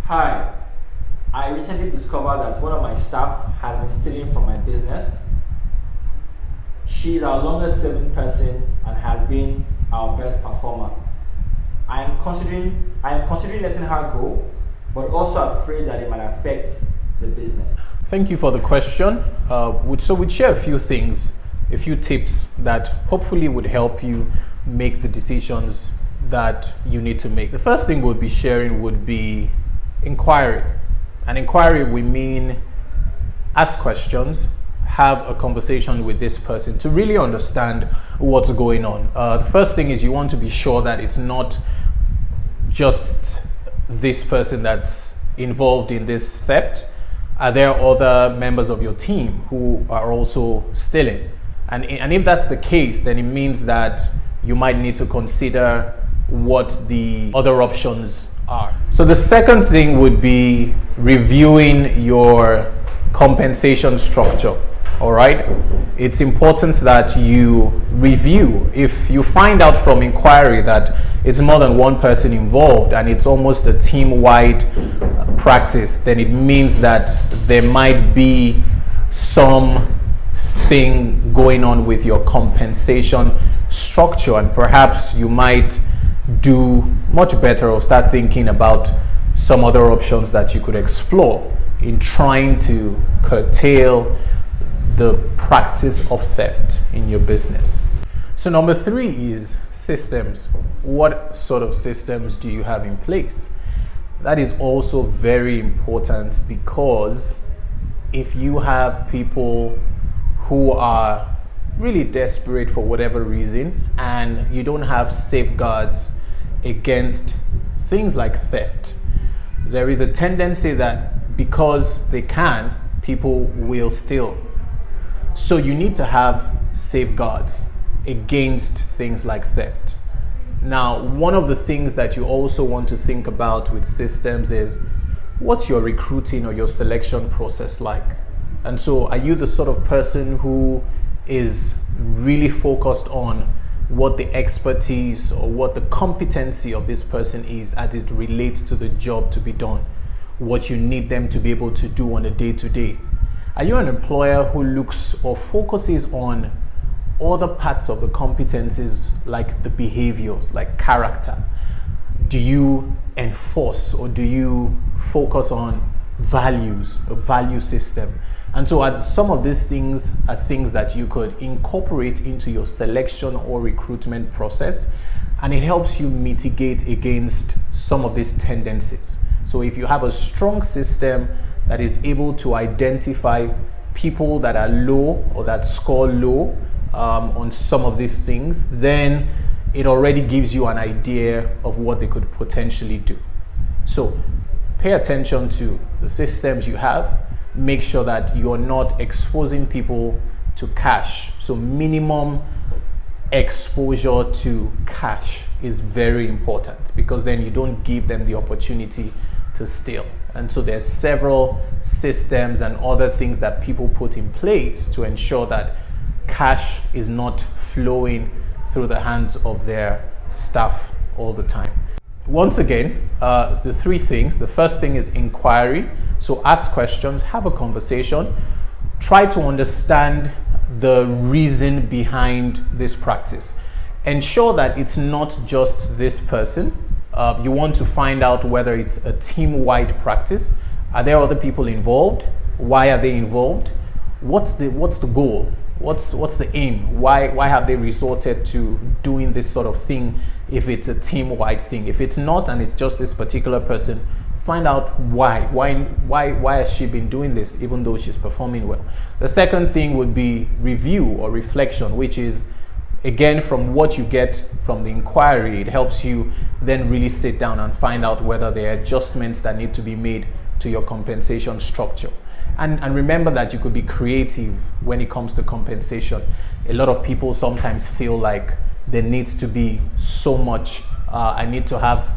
Hi, I recently discovered that one of my staff has been stealing from my business. She's our longest serving person and has been our best performer. I am considering letting her go, but also afraid that it might affect the business. Thank you for the question. We'd share a few things, a few tips that hopefully would help you make the decisions that you need to make. The first thing we'll be sharing would be inquiry. An inquiry, we mean ask questions, have a conversation with this person to really understand what's going on. The first thing is you want to be sure that it's not just this person that's involved in this theft. Are there other members of your team who are also stealing? And if that's the case, then it means that you might need to consider what the other options are. So the second thing would be reviewing your compensation structure. All right, it's important that you review. If you find out from inquiry that it's more than one person involved and it's almost a team-wide practice, then it means that there might be something going on with your compensation structure, and perhaps you might do much better or start thinking about some other options that you could explore in trying to curtail the practice of theft in your business. So number 3 is systems. What sort of systems do you have in place? That is also very important, because if you have people who are really desperate for whatever reason and you don't have safeguards against things like theft, there is a tendency that because they can, people will steal. So you need to have safeguards against things like theft. Now, one of the things that you also want to think about with systems is what's your recruiting or your selection process like? And so are you the sort of person who is really focused on what the expertise or what the competency of this person is as it relates to the job to be done, what you need them to be able to do on a day-to-day? Are you an employer who looks or focuses on other parts of the competencies, like the behaviors, like character? Do you enforce or do you focus on values, a value system? And so some of these things are things that you could incorporate into your selection or recruitment process, and it helps you mitigate against some of these tendencies. So if you have a strong system that is able to identify people that are low or that score low on some of these things, then it already gives you an idea of what they could potentially do. So pay attention to the systems you have. Make sure that you're not exposing people to cash. So minimum exposure to cash is very important, because then you don't give them the opportunity to steal. And so there's several systems and other things that people put in place to ensure that cash is not flowing through the hands of their staff all the time. Once again, the 3 things. The first thing is inquiry. So ask questions, have a conversation, try to understand the reason behind this practice. Ensure that it's not just this person. You want to find out whether it's a team-wide practice. Are there other people involved? Why are they involved? What's the goal? What's the aim? Why have they resorted to doing this sort of thing if it's a team-wide thing? If it's not and it's just this particular person, find out why has she been doing this even though she's performing well. The second thing would be review or reflection, which is, again, from what you get from the inquiry, it helps you then really sit down and find out whether there are adjustments that need to be made to your compensation structure. And remember that you could be creative when it comes to compensation. A lot of people sometimes feel like there needs to be so much, I need to have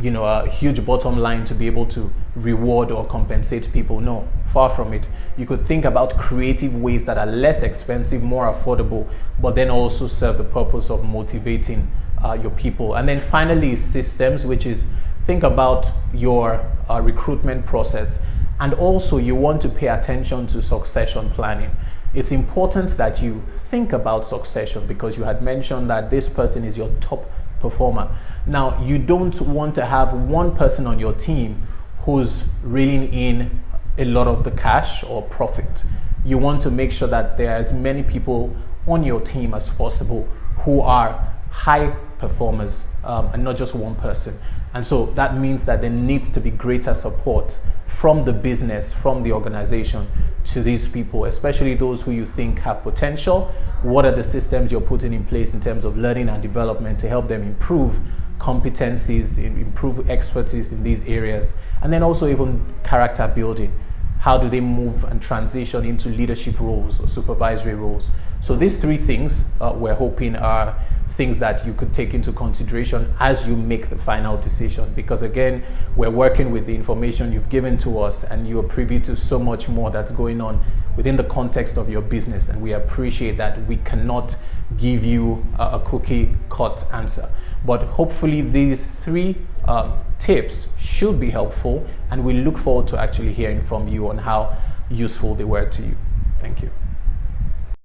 a huge bottom line to be able to reward or compensate people. No, far from it. You could think about creative ways that are less expensive, more affordable, but then also serve the purpose of motivating your people. And then finally, systems, which is think about your recruitment process, and also you want to pay attention to succession planning. It's important that you think about succession because you had mentioned that this person is your top performer. Now, you don't want to have one person on your team who's reeling in a lot of the cash or profit. You want to make sure that there are as many people on your team as possible who are high performers, and not just one person. And so that means that there needs to be greater support from the business, from the organization to these people, especially those who you think have potential. What are the systems you're putting in place in terms of learning and development to help them improve competencies, improve expertise in these areas, and then also even character building. How do they move and transition into leadership roles or supervisory roles? So these three things we're hoping are things that you could take into consideration as you make the final decision, because again, we're working with the information you've given to us and you're privy to so much more that's going on within the context of your business, and we appreciate that we cannot give you a cookie cut answer. But hopefully these three tips should be helpful, and we look forward to actually hearing from you on how useful they were to you. Thank you.